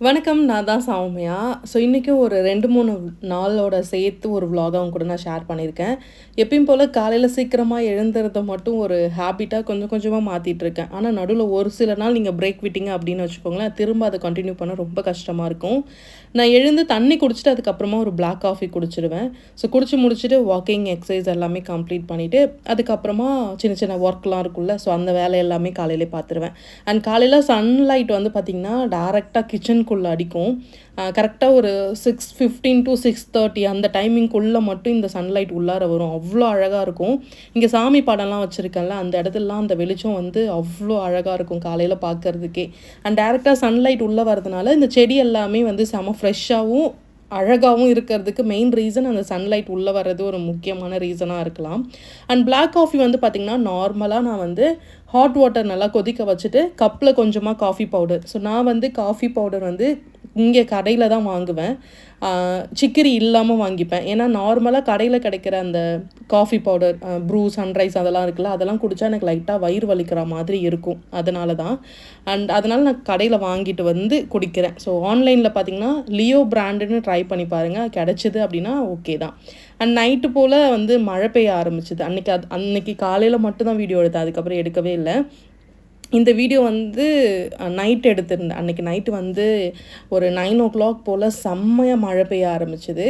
வணக்கம். நான் தான் சௌமியா. ஸோ இன்றைக்கி ஒரு 2, 3 நாளோட சேர்த்து ஒரு விலாக அவங்க கூட நான் ஷேர் பண்ணியிருக்கேன். எப்பயும் போல் காலையில் சீக்கிரமாக எழுந்துறத மட்டும் ஒரு ஹேபிட்டாக கொஞ்சம் கொஞ்சமாக மாற்றிட்டுருக்கேன். ஆனால் நடுவில் ஒரு சில நாள் நீங்கள் பிரேக் விட்டீங்க அப்படின்னு வச்சுக்கோங்களேன், திரும்ப அதை கண்டினியூ பண்ண ரொம்ப கஷ்டமாக இருக்கும். நான் எழுந்து தண்ணி குடிச்சிட்டு அதுக்கப்புறமா ஒரு பிளாக் காஃபி குடிச்சிடுவேன். ஸோ குடிச்சு முடிச்சுட்டு வாக்கிங், எக்ஸசைஸ் எல்லாமே கம்ப்ளீட் பண்ணிவிட்டு அதுக்கப்புறமா சின்ன சின்ன ஒர்க்லாம் இருக்குல்ல, ஸோ அந்த வேலை எல்லாமே காலையிலே பார்த்துருவேன். அண்ட் காலையில் சன்லைட் வந்து பார்த்திங்கன்னா டேரெக்டாக கிச்சனுக்குள்ளே அடிக்கும். கரெக்டாக ஒரு 6:15 to 6:30 அந்த டைமிங்குள்ளே மட்டும் இந்த சன்லைட் உள்ளார வரும். அவ்வளோ அழகாக இருக்கும். இங்கே சாமி படம்லாம் வச்சுருக்கேன்ல, அந்த இடத்துலலாம் அந்த வெளிச்சம் வந்து அவ்வளோ அழகாக இருக்கும் காலையில் பார்க்குறதுக்கே. அண்ட் டேரெக்டாக சன்லைட் உள்ளே வரதுனால இந்த செடி எல்லாமே வந்து செம ஃப்ரெஷ்ஷாகவும் அழகாகவும் இருக்கிறதுக்கு மெயின் ரீசன் அந்த சன்லைட் உள்ளே வர்றது ஒரு முக்கியமான ரீசனாக இருக்கலாம். அண்ட் பிளாக் காஃபி வந்து பார்த்திங்கன்னா நார்மலாக நான் வந்து ஹாட் வாட்டர் நல்லா கொதிக்க வச்சுட்டு கப்பில் கொஞ்சமாக காஃபி பவுடர், ஸோ நான் வந்து காஃபி பவுடர் வந்து இங்கே கடையில் தான் வாங்குவேன். சிக்கரி இல்லாமல் வாங்கிப்பேன். ஏன்னா நார்மலாக கடையில் கிடைக்கிற அந்த காஃபி பவுடர், ப்ரூ, சன்ரைஸ் அதெல்லாம் இருக்குல்ல, அதெல்லாம் குடித்தா எனக்கு லைட்டாக வயிறு வலிக்கிற மாதிரி இருக்கும். அதனால தான். அண்ட் அதனால் நான் கடையில் வாங்கிட்டு வந்து குடிக்கிறேன். ஸோ ஆன்லைனில் பார்த்திங்கன்னா லியோ பிராண்டுன்னு ட்ரை பண்ணி பாருங்கள், கிடச்சிது அப்படின்னா ஓகே தான். அண்ட் நைட்டு போல் வந்து மழை பெய்ய ஆரம்பிச்சிது. அன்னைக்கு காலையில் மட்டும்தான் வீடியோ எடுத்தேன், அதுக்கப்புறம் எடுக்கவே இல்லை. இந்த வீடியோ வந்து நைட் எடுத்திருந்தேன். அன்றைக்கி நைட்டு வந்து ஒரு 9:00 போல் செம்மையாக மழை பெய்ய ஆரம்பிச்சிது.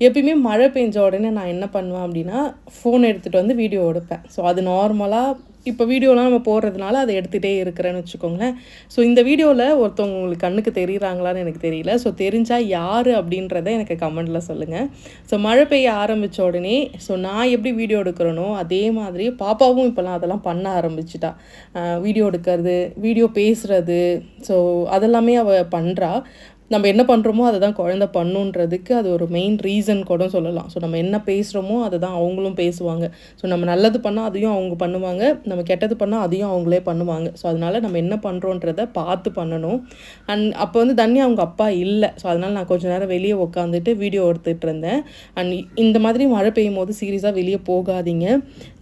எப்பயுமே மழை பெஞ்ச உடனே நான் என்ன பண்ணுவேன் அப்படின்னா, ஃபோன் எடுத்துகிட்டு வந்து வீடியோ எடுப்பேன். ஸோ அது நார்மலாக இப்போ வீடியோலாம் நம்ம போடுறதுனால அதை எடுத்துகிட்டே இருக்கிறேன்னு வச்சுக்கோங்களேன். ஸோ இந்த வீடியோவில் ஒருத்தவங்க உங்களுக்கு கண்ணுக்கு தெரியுறாங்களான்னு எனக்கு தெரியல. ஸோ தெரிஞ்சால் யார் அப்படின்றத எனக்கு கமெண்டில் சொல்லுங்கள். ஸோ மழை பெய்ய ஆரம்பித்த உடனே ஸோ நான் எப்படி வீடியோ எடுக்கிறேனோ அதே மாதிரி பாப்பாவும் இப்போலாம் அதெல்லாம் பண்ண ஆரம்பிச்சிட்டா. வீடியோ எடுக்கிறது, வீடியோ பேசுகிறது, ஸோ அதெல்லாமே அவள் பண்ணுறா. நம்ம என்ன பண்ணுறோமோ அதை தான் குழந்த பண்ணுன்றதுக்கு அது ஒரு மெயின் ரீசன் கூட சொல்லலாம். ஸோ நம்ம என்ன பேசுகிறோமோ அதை தான் அவங்களும் பேசுவாங்க. ஸோ நம்ம நல்லது பண்ணால் அதையும் அவங்க பண்ணுவாங்க, நம்ம கெட்டது பண்ணால் அதையும் அவங்களே பண்ணுவாங்க. ஸோ அதனால் நம்ம என்ன பண்ணுறோன்றதை பார்த்து பண்ணணும். அண்ட் அப்போ வந்து தன்யா அவங்க அப்பா இல்லை. ஸோ அதனால் நான் கொஞ்சம் நேரம் வெளியே உட்காந்துட்டு வீடியோ எடுத்துகிட்டு இருந்தேன். அண்ட் இந்த மாதிரி மழை பெய்யும் போது சீரியஸாக வெளியே போகாதீங்க.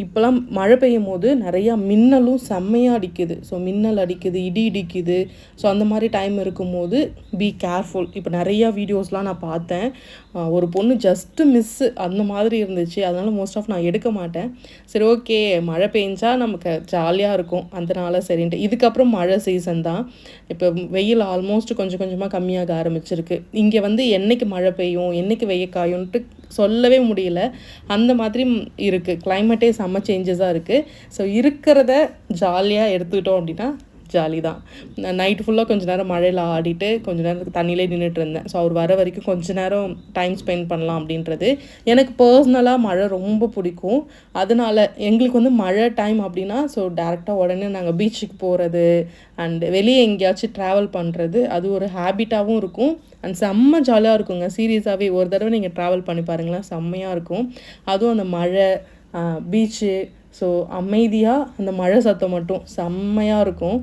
இப்போலாம் மழை பெய்யும் போது நிறையா மின்னலும் செம்மையாக அடிக்குது. ஸோ மின்னல் அடிக்குது, இடி இடிக்குது. ஸோ அந்த மாதிரி டைம் இருக்கும்போது பி கேர்ஃபுல். இப்போ நிறையா வீடியோஸ்லாம் நான் பார்த்தேன். ஒரு பொண்ணு ஜஸ்ட்டு மிஸ்ஸு அந்த மாதிரி இருந்துச்சு. அதனால் மோஸ்ட் ஆஃப் நான் எடுக்க மாட்டேன். சரி, ஓகே, மழை பெஞ்சா நமக்கு ஜாலியாக இருக்கும், அதனால சரின்ட்டு. இதுக்கப்புறம் மழை சீசன் தான். இப்போ வெயில் ஆல்மோஸ்ட் கொஞ்சம் கொஞ்சமாக கம்மியாக ஆரம்பிச்சிருக்கு. இங்கே வந்து என்றைக்கு மழை பெய்யும், என்றைக்கு வெய்ய காயும்ன்ட்டு சொல்லவே முடியல. அந்த மாதிரி இருக்குது. கிளைமேட்டே செம்ம சேஞ்சஸாக இருக்குது. ஸோ இருக்கிறத ஜாலியாக எடுத்துக்கிட்டோம் அப்படின்னா ஜாலி தான். நைட்டு ஃபுல்லாக கொஞ்சம் நேரம் மழையில் ஆடிட்டு கொஞ்சம் நேரத்துக்கு தண்ணியிலே நின்றுட்டு இருந்தேன். ஸோ அவர் வர வரைக்கும் கொஞ்சம் நேரம் டைம் ஸ்பெண்ட் பண்ணலாம் அப்படின்றது. எனக்கு பர்சனலாக மழை ரொம்ப பிடிக்கும். அதனால் எங்களுக்கு வந்து மழை டைம் அப்படின்னா ஸோ டேரெக்டாக உடனே நாங்கள் பீச்சுக்கு போகிறது அண்ட் வெளியே எங்கேயாச்சும் ட்ராவல் பண்ணுறது அது ஒரு ஹேபிட்டாகவும் இருக்கும். அண்ட் செம்ம ஜாலியாக இருக்குங்க. சீரியஸாகவே ஒரு தடவை நீங்கள் ட்ராவல் பண்ணி பாருங்களேன், செம்மையாக இருக்கும். அதுவும் அந்த மழை, பீச்சு, ஸோ அமைதியாக அந்த மழை சத்தம் மட்டும் செம்மையாக இருக்கும்.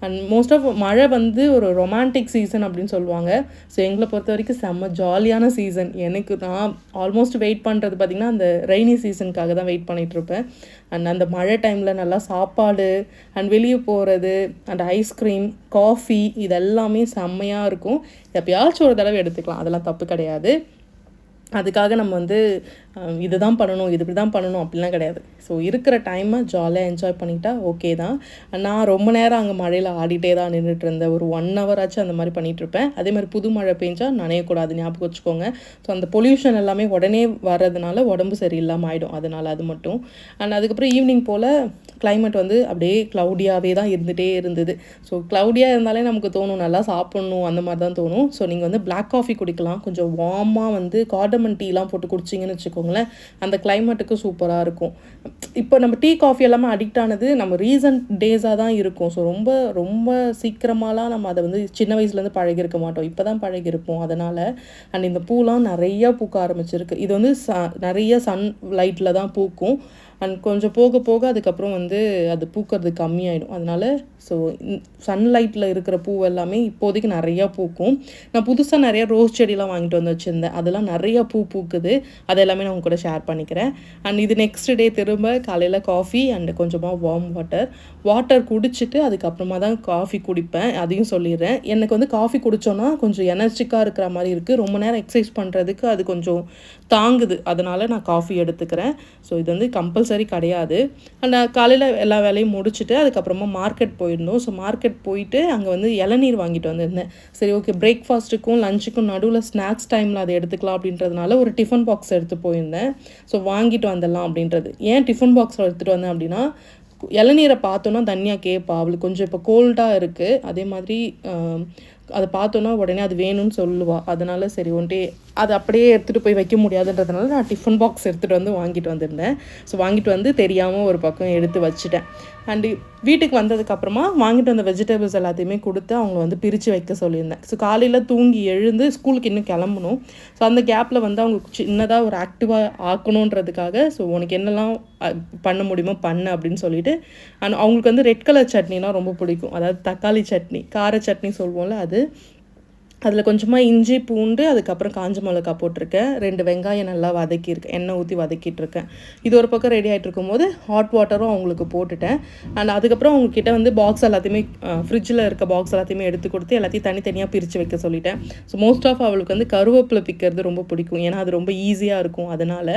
அண்ட் மோஸ்ட் ஆஃப் மழை வந்து ஒரு ரொமான்டிக் சீசன் அப்படின்னு சொல்லுவாங்க. ஸோ எங்களை பொறுத்த வரைக்கும் செம்ம ஜாலியான சீசன். எனக்கு நான் ஆல்மோஸ்ட் வெயிட் பண்ணுறது பார்த்திங்கன்னா அந்த ரெய்னி சீசனுக்காக தான் வெயிட் பண்ணிகிட்ருப்பேன். அண்ட் அந்த மழை டைமில் நல்லா சாப்பாடு அண்ட் வெளியே போகிறது அண்ட் ஐஸ்கிரீம், காஃபி இதெல்லாமே செம்மையாக இருக்கும். எப்பயாச்சும் ஒரு தடவை எடுத்துக்கலாம், அதெல்லாம் தப்பு கிடையாது. அதுக்காக நம்ம வந்து இது தான் பண்ணணும், இது இப்படி தான் பண்ணணும் அப்படிலாம் கிடையாது. ஸோ இருக்கிற டைமை ஜாலியாக என்ஜாய் பண்ணிக்கிட்டா ஓகே தான். நான் ரொம்ப நேரம் அங்கே மழையில் ஆடிட்டே தான் நின்றுட்டு இருந்தேன். ஒரு 1 hour ஆச்சு அந்த மாதிரி பண்ணிகிட்ருப்பேன். அதே மாதிரி புது மழை பெஞ்சால் நனையக்கூடாது, ஞாபகம் வச்சுக்கோங்க. ஸோ அந்த பொல்யூஷன் எல்லாமே உடனே வர்றதுனால உடம்பு சரியில்லாமல் ஆகிடும். அதனால் அது மட்டும். அண்ட் அதுக்கப்புறம் ஈவினிங் போல் கிளைமேட் வந்து அப்படியே க்ளவுடியாகவே தான் இருந்துகிட்டே இருந்தது. ஸோ க்ளவுடியாக இருந்தாலே நமக்கு தோணும் நல்லா சாப்பிட்ணும், அந்த மாதிரி தான் தோணும். ஸோ நீங்கள் வந்து பிளாக் காஃபி குடிக்கலாம். கொஞ்சம் வார்மாக வந்து கார்டமன் டீலாம் போட்டு குடிச்சிங்கன்னு வச்சுக்கோங்களேன், அந்த கிளைமேட்டுக்கு சூப்பராக இருக்கும். இப்போ நம்ம டீ காஃபி எல்லாமே அடிக்ட் ஆனது நம்ம ரீசன்ட் டேஸாக தான் இருக்கும். ஸோ ரொம்ப ரொம்ப சீக்கிரமாலாம் நம்ம அதை வந்து சின்ன வயசுலேருந்து பழகிருக்க மாட்டோம், இப்போ தான் பழகிருப்போம். அதனால் அண்ட் இந்த பூலாம் நிறையா பூக்க ஆரம்பிச்சிருக்கு. இது வந்து நிறைய சன் லைட்டில் தான் பூக்கும். அண்ட் கொஞ்சம் போக போக அதுக்கப்புறம் வந்து அது பூக்கிறது கம்மியாயிடும். அதனால ஸோ சன்லைட்டில் இருக்கிற பூ எல்லாமே இப்போதைக்கு நிறையா பூக்கும். நான் புதுசாக நிறையா ரோஸ் செடிலாம் வாங்கிட்டு வந்து வச்சுருந்தேன். அதெல்லாம் நிறையா பூ பூக்குது. அது எல்லாமே நான் உங்க கூட ஷேர் பண்ணிக்கிறேன். அண்ட் இது நெக்ஸ்ட் டே திரும்ப காலையில் காஃபி அண்ட் கொஞ்சமாக வார்ம் வாட்டர் குடிச்சிட்டு அதுக்கப்புறமா தான் காஃபி குடிப்பேன். அதையும் சொல்லிடுறேன். எனக்கு வந்து காஃபி குடித்தோன்னா கொஞ்சம் எனர்ஜிக்காக இருக்கிற மாதிரி இருக்குது. ரொம்ப நேரம் எக்ஸசைஸ் பண்ணுறதுக்கு அது கொஞ்சம் தாங்குது. அதனால் நான் காஃபி எடுத்துக்கிறேன். ஸோ இது வந்து கம்பல்சரி கிடையாது. அண்ட் காலையில் எல்லா வேலையும் முடிச்சுட்டு அதுக்கப்புறமா மார்க்கெட் போயிருந்தோம். ஸோ மார்க்கெட் போயிட்டு அங்கே வந்து இளநீர் வாங்கிட்டு வந்திருந்தேன். சரி, ஓகே, பிரேக்ஃபாஸ்ட்டுக்கும் லஞ்சுக்கும் நடுவில் ஸ்நாக்ஸ் டைமில் அதை எடுத்துக்கலாம் அப்படின்றதுனால ஒரு டிஃபன் பாக்ஸ் எடுத்து போயிருந்தேன். ஸோ வாங்கிட்டு வந்துடலாம் அப்படின்றது. ஏன் டிஃபன் பாக்ஸில் எடுத்துகிட்டு வந்தேன் அப்படின்னா, இளநீரை பார்த்தோன்னா தனியாக கேட்பா. அவளுக்கு கொஞ்சம் இப்போ கோல்டாக இருக்குது. அதே மாதிரி அதை பார்த்தோன்னா உடனே அது வேணும்னு சொல்லுவாள். அதனால் சரி ஒன்ட்டே அது அப்படியே எடுத்துகிட்டு போய் வைக்க முடியாதுன்றதுனால நான் டிஃபன் பாக்ஸ் எடுத்துகிட்டு வந்து வாங்கிட்டு வந்திருந்தேன். ஸோ வாங்கிட்டு வந்து தெரியாமல் ஒரு பக்கம் எடுத்து வச்சுட்டேன். அண்டு வீட்டுக்கு வந்ததுக்கப்புறமா வாங்கிட்டு வந்த வெஜிடபிள்ஸ் எல்லாத்தையுமே கொடுத்து அவங்கள வந்து பிரித்து வைக்க சொல்லியிருந்தேன். ஸோ காலையில் தூங்கி எழுந்து ஸ்கூலுக்கு இன்னும் கிளம்பணும். ஸோ அந்த கேப்பில் வந்து அவங்க சின்னதாக ஒரு ஆக்டிவாக ஆக்கணுன்றதுக்காக ஸோ உனக்கு என்னெல்லாம் பண்ண முடியுமோ பண்ணு அப்படின்னு சொல்லிட்டு அவங்களுக்கு வந்து ரெட் கலர் சட்னினா ரொம்ப பிடிக்கும். அதாவது தக்காளி சட்னி, கார சட்னி சொல்லுவோம்ல அது. அதில் கொஞ்சமாக இஞ்சி பூண்டு அதுக்கப்புறம் காஞ்ச மிளகா போட்டிருக்கேன். 2 வெங்காயம் நல்லா வதக்கியிருக்கேன். எண்ணெய் ஊற்றி வதக்கிட்டுருக்கேன். இது ஒரு பக்கம் ரெடி ஆகிட்டு இருக்கும்போது ஹாட் வாட்டரும் அவங்களுக்கு போட்டுட்டேன். அண்ட் அதுக்கப்புறம் அவங்கக்கிட்ட வந்து பாக்ஸ் எல்லாத்தையுமே ஃப்ரிட்ஜில் இருக்க பாக்ஸ் எல்லாத்தையுமே எடுத்து கொடுத்து எல்லாத்தையும் தனித்தனியாக பிரித்து வைக்க சொல்லிட்டேன். ஸோ மோஸ்ட் ஆஃப் அவளுக்கு வந்து கருவேப்பிலை பிக்கிறது ரொம்ப பிடிக்கும். ஏன்னா அது ரொம்ப ஈஸியாக இருக்கும். அதனால்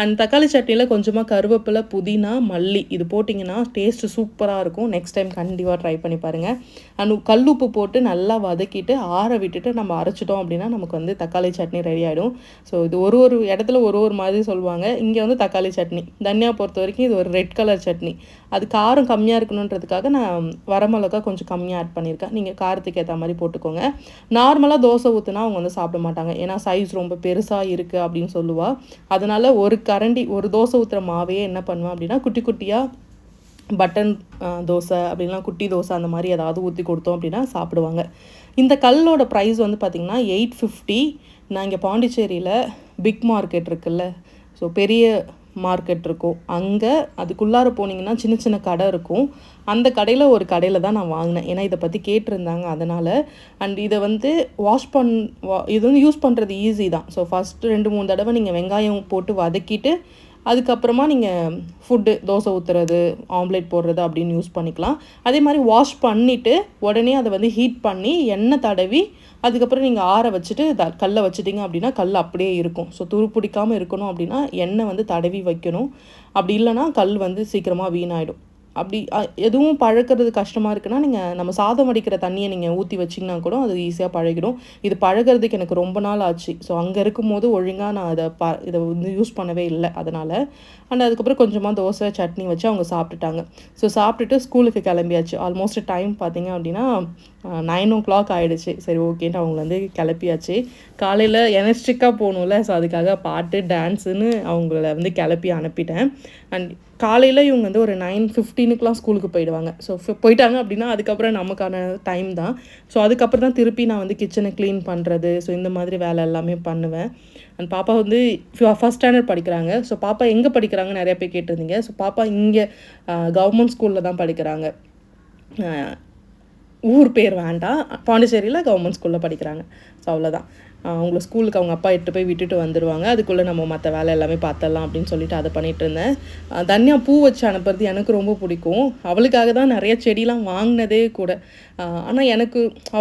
அண்ட் தக்காளி சட்னியில் கொஞ்சமாக கருவேப்பிலை, புதினா, மல்லி இது போட்டிங்கன்னா டேஸ்ட்டு சூப்பராக இருக்கும். நெக்ஸ்ட் டைம் கண்டிப்பாக ட்ரை பண்ணி பாருங்கள். அண்ட் கல்லுப்பு போட்டு நல்லா வதக்கிட்டு ஆற விட்டுட்டு நம்ம அரைச்சிட்டோம் அப்படின்னா நமக்கு வந்து தக்காளி சட்னி ரெடி ஆகிடும். ஸோ இது ஒரு இடத்துல ஒரு மாதிரி சொல்லுவாங்க. இங்கே வந்து தக்காளி சட்னி. தனியாக பொறுத்த வரைக்கும் இது ஒரு ரெட் கலர் சட்னி. அது காரம் கம்மியாக இருக்கணுன்றதுக்காக நான் வரமிளகா கொஞ்சம் கம்மியாக ஆட் பண்ணியிருக்கேன். நீங்கள் காரத்துக்கு ஏற்ற மாதிரி போட்டுக்கோங்க. நார்மலாக தோசை ஊற்றுனா அவங்க வந்து சாப்பிட மாட்டாங்க. ஏன்னா சைஸ் ரொம்ப பெருசாக இருக்குது அப்படின்னு சொல்லுவாள். அதனால் ஒரு தோசை ஊற்றுற மாவையே என்ன பண்ணுவேன் அப்படின்னா குட்டி குட்டியாக பட்டன் தோசை அப்படின்லாம் குட்டி தோசை அந்த மாதிரி ஏதாவது ஊற்றி கொடுத்தோம் அப்படின்னா சாப்பிடுவாங்க. இந்த கல்லோட ப்ரைஸ் வந்து பார்த்திங்கன்னா 850. நான் இங்கே பாண்டிச்சேரியில் பிக் மார்க்கெட் இருக்குல்ல, ஸோ பெரிய மார்க்கெட் இருக்கும். அங்கே அதுக்குள்ளார போனீங்கன்னா சின்ன சின்ன கடை இருக்கும். அந்த ஒரு கடையில் தான் நான் வாங்கினேன். ஏன்னா இதை பற்றி கேட்டிருந்தாங்க அதனால். அண்ட் இதை வந்து இது வந்து யூஸ் பண்ணுறது ஈஸி தான். ஸோ ஃபஸ்ட்டு 2-3 தடவை நீங்கள் வெங்காயம் போட்டு வதக்கிட்டு அதுக்கப்புறமா நீங்கள் தோசை ஊற்றுறது, ஆம்லேட் போடுறது அப்படின்னு யூஸ் பண்ணிக்கலாம். அதே மாதிரி வாஷ் பண்ணிவிட்டு உடனே அதை வந்து ஹீட் பண்ணி எண்ணெய் தடவி அதுக்கப்புறம் நீங்கள் ஆற வச்சுட்டு கல்லை வச்சுட்டிங்க அப்படின்னா கல் அப்படியே இருக்கும். ஸோ துரு பிடிக்காமல் இருக்கணும் அப்படின்னா எண்ணெய் வந்து தடவி வைக்கணும். அப்படி இல்லைனா கல் வந்து சீக்கிரமாக வீணாயிடும். அப்படி எதுவும் பழக்கிறது கஷ்டமாக இருக்குன்னா நம்ம சாதம் வடிக்கிற தண்ணியை நீங்கள் ஊற்றி வச்சிங்கன்னா கூட அது ஈஸியாக பழகிடும். இது பழகிறதுக்கு எனக்கு ரொம்ப நாள் ஆச்சு. ஸோ அங்கே இருக்கும்போது ஒழுங்காக நான் இதை வந்து யூஸ் பண்ணவே இல்லை. அதனால் அண்ட் அதுக்கப்புறம் கொஞ்சமாக தோசை சட்னி வச்சு அவங்க சாப்பிட்டுட்டாங்க. ஸோ சாப்பிட்டுட்டு ஸ்கூலுக்கு கிளம்பியாச்சு. ஆல்மோஸ்ட் டைம் பார்த்திங்க அப்படின்னா 9 o'clock ஆகிடுச்சு. சரி, ஓகேன்ட்டு அவங்கள வந்து கிளப்பியாச்சு. காலையில் எனர்ஜிக்காக போகணும்ல, ஸோ அதுக்காக பாட்டு டான்ஸுன்னு அவங்கள வந்து கிளப்பி அனுப்பிட்டேன். அண்ட் காலையில் இவங்க வந்து ஒரு 9:15 ஸ்கூலுக்கு போயிடுவாங்க. ஸோ போயிட்டாங்க அப்படின்னா அதுக்கப்புறம் நமக்கான டைம் தான். ஸோ அதுக்கப்புறம் தான் திருப்பி நான் வந்து கிச்சனை க்ளீன் பண்ணுறது, ஸோ இந்த மாதிரி வேலை எல்லாமே பண்ணுவேன். அண்ட் பாப்பா வந்து ஃபஸ்ட் ஸ்டாண்டர்ட் படிக்கிறாங்க. ஸோ பாப்பா எங்கே படிக்கிறாங்க நிறைய பேர் கேட்டிருந்தீங்க. ஸோ பாப்பா இங்கே கவர்மெண்ட் ஸ்கூலில் தான் படிக்கிறாங்க. ஊர் பேர் வேண்டாம், பாண்டிச்சேரியில் கவர்மெண்ட் ஸ்கூலில் படிக்கிறாங்க. ஸோ அவ்வளோதான். அவங்கள ஸ்கூலுக்கு அவங்க அப்பா இட்டு போய் விட்டுட்டு வந்துடுவாங்க. அதுக்குள்ளே நம்ம மற்ற வேலை எல்லாமே பார்த்துடலாம் அப்படின்னு சொல்லிட்டு அதை பண்ணிகிட்டு இருந்தேன். தனியா பூ வச்சு அனுப்புறது எனக்கு ரொம்ப பிடிக்கும். அவளுக்காக தான் நிறைய செடிலாம் வாங்கினதே கூட. ஆனால்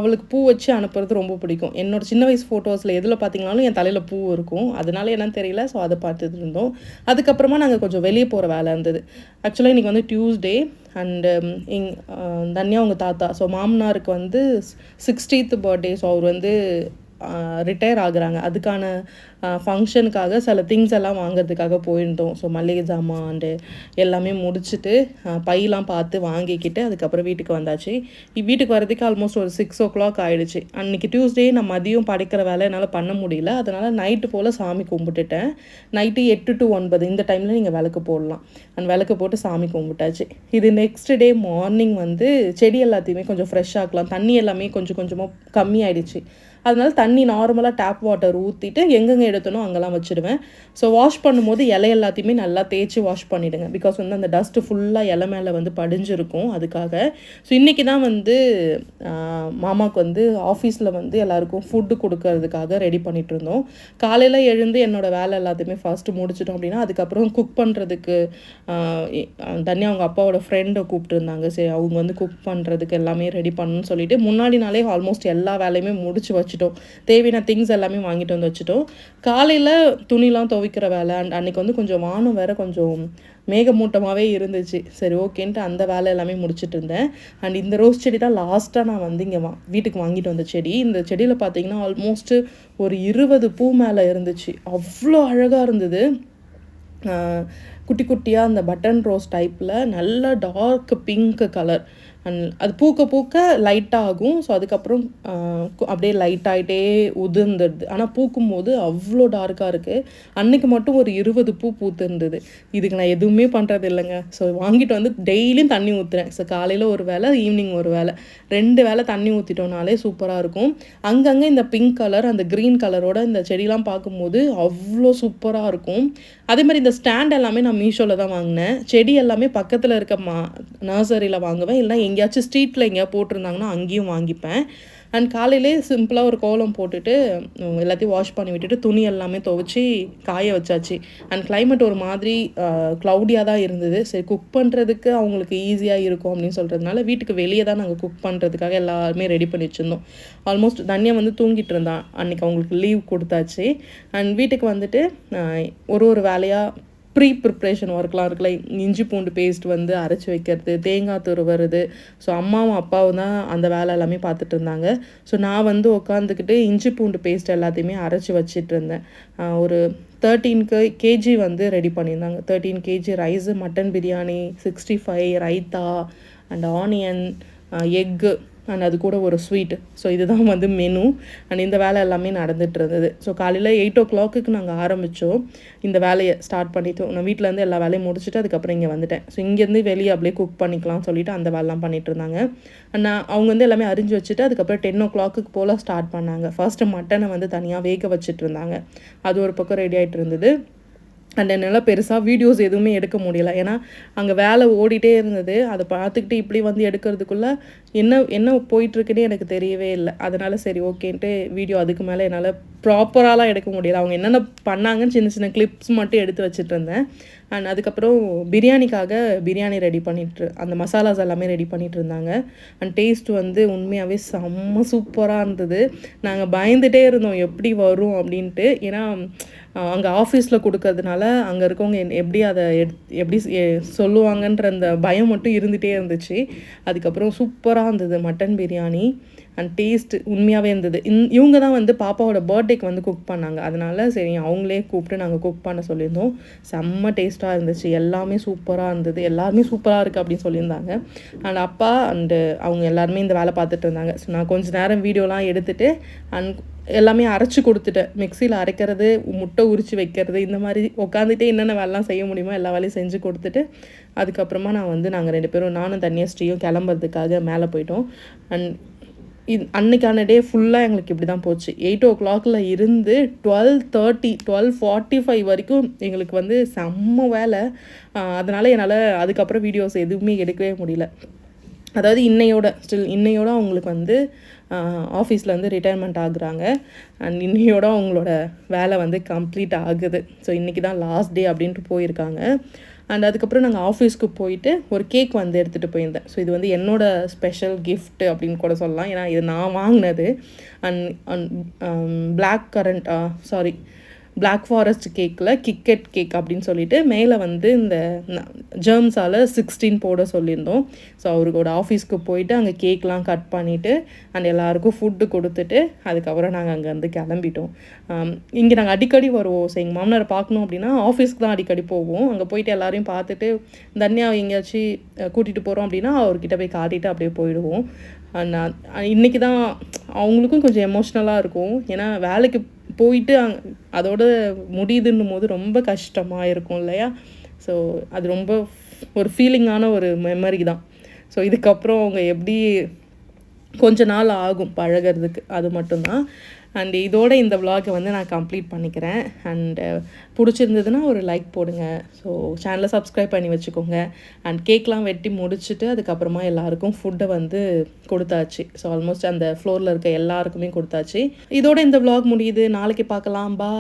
அவளுக்கு பூ வச்சு அனுப்புறது ரொம்ப பிடிக்கும். என்னோடய சின்ன வயசு ஃபோட்டோஸில் எதில் பார்த்திங்கனாலும் என் தலையில் பூ இருக்கும். அதனால என்னன்னு தெரியல. ஸோ அதை பார்த்துட்டு இருந்தோம். அதுக்கப்புறமா நாங்கள் கொஞ்சம் வெளியே போகிற வேலை இருந்தது. ஆக்சுவலாக இன்றைக்கி வந்து டியூஸ்டே அண்டு தன்யா அவங்க தாத்தா, ஸோ மாமனாருக்கு வந்து 60th பர்த்டே. ஸோ அவர் வந்து ரிட்டையர் ஆகுறாங்க. அதுக்கான ஃபங்க்ஷனுக்காக சில திங்ஸ் எல்லாம் வாங்கிறதுக்காக போயிருந்தோம். ஸோ மளிகை ஜாமான் அண்டு எல்லாமே முடிச்சுட்டு பையெலாம் பார்த்து வாங்கிக்கிட்டு அதுக்கப்புறம் வீட்டுக்கு வந்தாச்சு. வீட்டுக்கு வரதுக்கு ஆல்மோஸ்ட் ஒரு 6 o'clock ஆகிடுச்சு. அன்றைக்கி டியூஸ்டே நான் மதியம் படைக்கிற வேலை என்னால் பண்ண முடியல. அதனால் நைட்டு போல் சாமி கும்பிட்டுட்டேன். நைட்டு 8 to 9 இந்த டைமில் நீங்கள் விளக்கு போடலாம். அந்த விளக்கு போட்டு சாமி கும்பிட்டாச்சு. இது நெக்ஸ்ட் டே மார்னிங் வந்து செடி எல்லாத்தையுமே கொஞ்சம் ஃப்ரெஷ் ஆக்கலாம். தண்ணி எல்லாமே கொஞ்சம் கொஞ்சமாக கம்மி ஆகிடுச்சு. அதனால தண்ணி நார்மலாக டேப் வாட்டர் ஊற்றிட்டு எங்கெங்கே எடுத்தனோ அங்கெல்லாம் வச்சுடுவேன். ஸோ வாஷ் பண்ணும்போது இலை எல்லாத்தையுமே நல்லா தேய்ச்சி வாஷ் பண்ணிவிடுங்க. பிகாஸ் வந்து அந்த டஸ்ட்டு ஃபுல்லாக இலை மேலே வந்து படிஞ்சிருக்கும் அதுக்காக. ஸோ இன்றைக்கி தான் வந்து மாமாவுக்கு வந்து ஆஃபீஸில் வந்து எல்லாருக்கும் ஃபுட்டு கொடுக்கறதுக்காக ரெடி பண்ணிகிட்டு இருந்தோம். காலையில் எழுந்து என்னோடய வேலை எல்லாத்தையுமே ஃபஸ்ட்டு முடிச்சிட்டோம் அப்படின்னா அதுக்கப்புறம் குக் பண்ணுறதுக்கு தனியாக அவங்க அப்பாவோட ஃப்ரெண்டை கூப்பிட்டுருந்தாங்க. சரி அவங்க வந்து குக் பண்ணுறதுக்கு எல்லாமே ரெடி பண்ணணும்னு சொல்லிட்டு முன்னாடி நாளே ஆல்மோஸ்ட் எல்லா வேலையுமே முடிச்சு வச்சுட்டோம். தேவையான திங்ஸ் எல்லாமே வாங்கிட்டு வந்து வச்சுட்டோம். காலையில் துணிலாம் துவைக்கிற வேலை அன்றைக்கி வந்து கொஞ்சம் வானம் வேறு கொஞ்சம் மேகமூட்டமாகவே இருந்துச்சு. சரி ஓகேன்ட்டு அந்த வேலை எல்லாமே முடிச்சுட்டு இருந்தேன். அண்ட் இந்த ரோஸ் செடி தான் லாஸ்ட்டாக நான் வந்து இங்கே வீட்டுக்கு வாங்கிட்டு வந்த செடி. இந்த செடியில் பார்த்தீங்கன்னா ஆல்மோஸ்ட்டு ஒரு 20 பூ மேலே இருந்துச்சு. அவ்வளோ அழகாக இருந்தது. குட்டி குட்டியாக அந்த பட்டன் ரோஸ் டைப்பில் நல்ல டார்க் பிங்க் கலர். அண்ட் அது பூக்க பூக்க லைட்டாக ஆகும். ஸோ அதுக்கப்புறம் அப்படியே லைட்டாகிட்டே உதிர்ந்துடுது. ஆனால் பூக்கும்போது அவ்வளோ டார்க்காக இருக்குது. அன்றைக்கி மட்டும் ஒரு 20 பூ பூத்துருந்தது. இதுக்கு நான் எதுவுமே பண்ணுறது இல்லைங்க. ஸோ வாங்கிட்டு வந்து டெய்லியும் தண்ணி ஊற்றுறேன். ஸோ காலையில் ஒரு வேளை, ஈவினிங் ஒரு வேளை, 2 வேளை தண்ணி ஊற்றிட்டோம்னாலே சூப்பராக இருக்கும். அங்கங்கே இந்த பிங்க் கலர் அந்த க்ரீன் கலரோட இந்த செடிலாம் பார்க்கும்போது அவ்வளோ சூப்பராக இருக்கும். அதே மாதிரி இந்த ஸ்டாண்ட் எல்லாமே நான் மீஷோவில் தான் வாங்கினேன். செடி எல்லாமே பக்கத்தில் இருக்க நர்சரியில் வாங்குவேன். இல்லைனா எங்கேயாச்சும் ஸ்ட்ரீட்டில் எங்கேயா போட்டிருந்தாங்கன்னா அங்கேயும் வாங்கிப்பேன். அண்ட் காலையிலே சிம்பிளாக ஒரு கோலம் போட்டுட்டு எல்லாத்தையும் வாஷ் பண்ணி விட்டுட்டு துணி எல்லாமே துவைச்சி காய வச்சாச்சு. அண்ட் கிளைமேட் ஒரு மாதிரி க்ளவுடியாக தான் இருந்தது. சரி குக் பண்ணுறதுக்கு அவங்களுக்கு ஈஸியாக இருக்கும் அப்படின்னு சொல்கிறதுனால வீட்டுக்கு வெளியே தான் நாங்கள் குக் பண்ணுறதுக்காக எல்லாருமே ரெடி பண்ணி வச்சுருந்தோம். ஆல்மோஸ்ட் தனியாக வந்து தூங்கிட்டு இருந்தான். அன்றைக்கி அவங்களுக்கு லீவ் கொடுத்தாச்சு. அண்ட் வீட்டுக்கு வந்துட்டு ஒரு வேலையாக ப்ரிப்ரேஷன் ஒர்க்லாம் இருக்குல்ல, இஞ்சி பூண்டு பேஸ்ட் வந்து அரைச்சி வைக்கிறது, தேங்காய் துருவுறது. ஸோ அம்மாவும் அப்பாவும் தான் அந்த வேலை எல்லாமே பார்த்துட்டு இருந்தாங்க. ஸோ நான் வந்து உட்காந்துக்கிட்டு இஞ்சி பூண்டு பேஸ்ட் எல்லாத்தையுமே அரைச்சி வச்சிட்டு இருந்தேன். ஒரு 13 கேஜி வந்து ரெடி பண்ணியிருந்தாங்க. 13 KG rice, mutton biryani, 65 raita and onion, egg and அது கூட ஒரு ஸ்வீட். ஸோ இதுதான் வந்து மெனு. அண்ட் இந்த வேலை எல்லாமே நடந்துகிட்டு இருந்தது. ஸோ காலையில் 8 o'clock நாங்கள் ஆரம்பித்தோம் இந்த வேலையை ஸ்டார்ட் பண்ணிவிட்டு. நான் வீட்டிலேருந்து எல்லா வேலையும் முடிச்சுட்டு அதுக்கப்புறம் இங்கே வந்துட்டேன். ஸோ இங்கேருந்து வெளியே அப்படியே குக் பண்ணிக்கலாம்னு சொல்லிட்டு அந்த வேலைலாம் பண்ணிகிட்டு இருந்தாங்க. நான் அவங்க வந்து எல்லாமே அரிஞ்சு வச்சுட்டு அதுக்கப்புறம் 10 o'clock போல் ஸ்டார்ட் பண்ணாங்க. ஃபர்ஸ்ட்டு மட்டனை வந்து தனியாக வேக வச்சுட்டு இருந்தாங்க. அது ஒரு பக்கம் ரெடி ஆகிட்டு இருந்தது. அண்ட் என்னால் பெருசாக வீடியோஸ் எதுவுமே எடுக்க முடியல. ஏன்னா அங்கே வேலை ஓடிட்டே இருந்தது. அதை பார்த்துக்கிட்டு இப்படி வந்து எடுக்கிறதுக்குள்ளே என்ன போயிட்டுருக்குன்னே எனக்கு தெரியவே இல்லை. அதனால் சரி ஓகேன்ட்டு வீடியோ அதுக்கு மேலே என்னால் ப்ராப்பராலாம் எடுக்க முடியல. அவங்க என்னென்ன பண்ணாங்கன்னு சின்ன சின்ன கிளிப்ஸ் மட்டும் எடுத்து வச்சுட்டு இருந்தேன். அண்ட் அதுக்கப்புறம் பிரியாணிக்காக பிரியாணி ரெடி அந்த மசாலாஸ் எல்லாமே ரெடி பண்ணிகிட்டு இருந்தாங்க. அண்ட் டேஸ்ட் வந்து உண்மையாகவே செம்ம சூப்பராக இருந்தது. நாங்கள் பயந்துகிட்டே இருந்தோம் எப்படி வரும் அப்படின்ட்டு. ஏன்னா அங்கே ஆஃபீஸில் கொடுக்கறதுனால அங்கே இருக்கவங்க எப்படி அதை எப்படி சொல்லுவாங்கன்ற அந்த பயம் மட்டும் இருந்துகிட்டே இருந்துச்சு. அதுக்கப்புறம் சூப்பராக இருந்தது மட்டன் பிரியாணி. அண்ட் டேஸ்ட் உண்மையாகவே இருந்தது. இவங்க தான் வந்து பாப்பாவோட பர்த்டேக்கு வந்து குக் பண்ணாங்க. அதனால சரி அவங்களே கூப்பிட்டு நாங்கள் குக் பண்ண சொல்லியிருந்தோம். செம்ம டேஸ்ட்டாக இருந்துச்சு. எல்லாமே சூப்பராக இருந்தது. எல்லாருமே சூப்பராக இருக்குது அப்படின்னு சொல்லியிருந்தாங்க. அண்ட் அப்பா அண்டு அவங்க எல்லாருமே இந்த வேலை பார்த்துட்டு இருந்தாங்க. ஸோ நான் கொஞ்சம் நேரம் வீடியோலாம் எடுத்துகிட்டு அண்ட் எல்லாமே அரைச்சி கொடுத்துட்டேன். மிக்சியில் அரைக்கிறது, முட்டை உரித்து வைக்கிறது, இந்த மாதிரி உட்காந்துட்டே என்னென்ன வேலைலாம் செய்ய முடியுமோ எல்லா வேலையும் செஞ்சு கொடுத்துட்டு அதுக்கப்புறமா நாங்கள் 2 பேரும் நானும் தனியாஸ்ரீயும் கிளம்புறதுக்காக மேலே போயிட்டோம். அண்ட் அன்னைக்கான டே ஃபுல்லாக எங்களுக்கு இப்படி தான் போச்சு. 8 o'clock இருந்து 12:45 வரைக்கும் எங்களுக்கு வந்து செம்ம வேலை. அதனால் என்னால் அதுக்கப்புறம் வீடியோஸ் எதுவுமே எடுக்கவே முடியல. அதாவது இன்னையோட அவங்களுக்கு வந்து ஆஃபீஸில் வந்து ரிட்டையர்மெண்ட் ஆகுறாங்க. அண்ட் இன்னையோட அவங்களோட வேலை வந்து கம்ப்ளீட் ஆகுது. ஸோ இன்றைக்கி தான் லாஸ்ட் டே அப்படின்ட்டு போயிருக்காங்க. அண்ட் அதுக்கப்புறம் நாங்கள் ஆஃபீஸ்க்கு போயிட்டு ஒரு கேக் வந்து எடுத்துகிட்டு போயிருந்தேன். ஸோ இது வந்து என்னோடய ஸ்பெஷல் கிஃப்ட் அப்படின்னு கூட சொல்லலாம். ஏன்னா இது நான் வாங்கினது. அண்ட் பிளாக் ஃபாரஸ்ட் கேக்கில் கிக்கெட் கேக் அப்படின்னு சொல்லிட்டு மேலே வந்து இந்த ஜெர்ம்ஸால் 16 போட சொல்லியிருந்தோம். ஸோ அவருக்கோட ஆஃபீஸ்க்கு போயிட்டு அங்கே கேக்லாம் கட் பண்ணிவிட்டு அண்ட் எல்லாேருக்கும் ஃபுட்டு கொடுத்துட்டு அதுக்கப்புறம் நாங்கள் அங்கேருந்து கிளம்பிட்டோம். இங்கே நாங்கள் அடிக்கடி வருவோம். ஸோ எங்கள் மாமனாரை பார்க்கணும் அப்படின்னா ஆஃபீஸ்க்கு தான் அடிக்கடி போவோம். அங்கே போயிட்டு எல்லாரையும் பார்த்துட்டு தனியாக எங்கேயாச்சும் கூட்டிகிட்டு போகிறோம் அப்படின்னா அவர்கிட்ட போய் காட்டிட்டு அப்படியே போயிடுவோம். இன்றைக்கி தான் அவங்களுக்கும் கொஞ்சம் எமோஷ்னலாக இருக்கும். ஏன்னா வேலைக்கு போயிட்டு அதோட முடியுதுன்னும் போது ரொம்ப கஷ்டமாக இருக்கும் இல்லையா? ஸோ அது ரொம்ப ஒரு ஃபீலிங்கான ஒரு மெமரி தான். ஸோ இதுக்கப்புறம் அவங்க எப்படி கொஞ்ச நாள் ஆகும் பழகிறதுக்கு, அது மட்டும்தான். அண்ட் இதோட இந்த விலாகை வந்து நான் கம்ப்ளீட் பண்ணிக்கிறேன். அண்டு பிடிச்சிருந்ததுன்னா ஒரு லைக் போடுங்க. ஸோ சேனலை சப்ஸ்கிரைப் பண்ணி வச்சுக்கோங்க. அண்ட் கேக்லாம் வெட்டி முடிச்சுட்டு அதுக்கப்புறமா எல்லாருக்கும் ஃபுட்டை வந்து கொடுத்தாச்சு. ஸோ ஆல்மோஸ்ட் அந்த ஃப்ளோரில் இருக்க எல்லாருக்குமே கொடுத்தாச்சு. இதோட இந்த விலாக் முடியுது. நாளைக்கு பார்க்கலாம். பா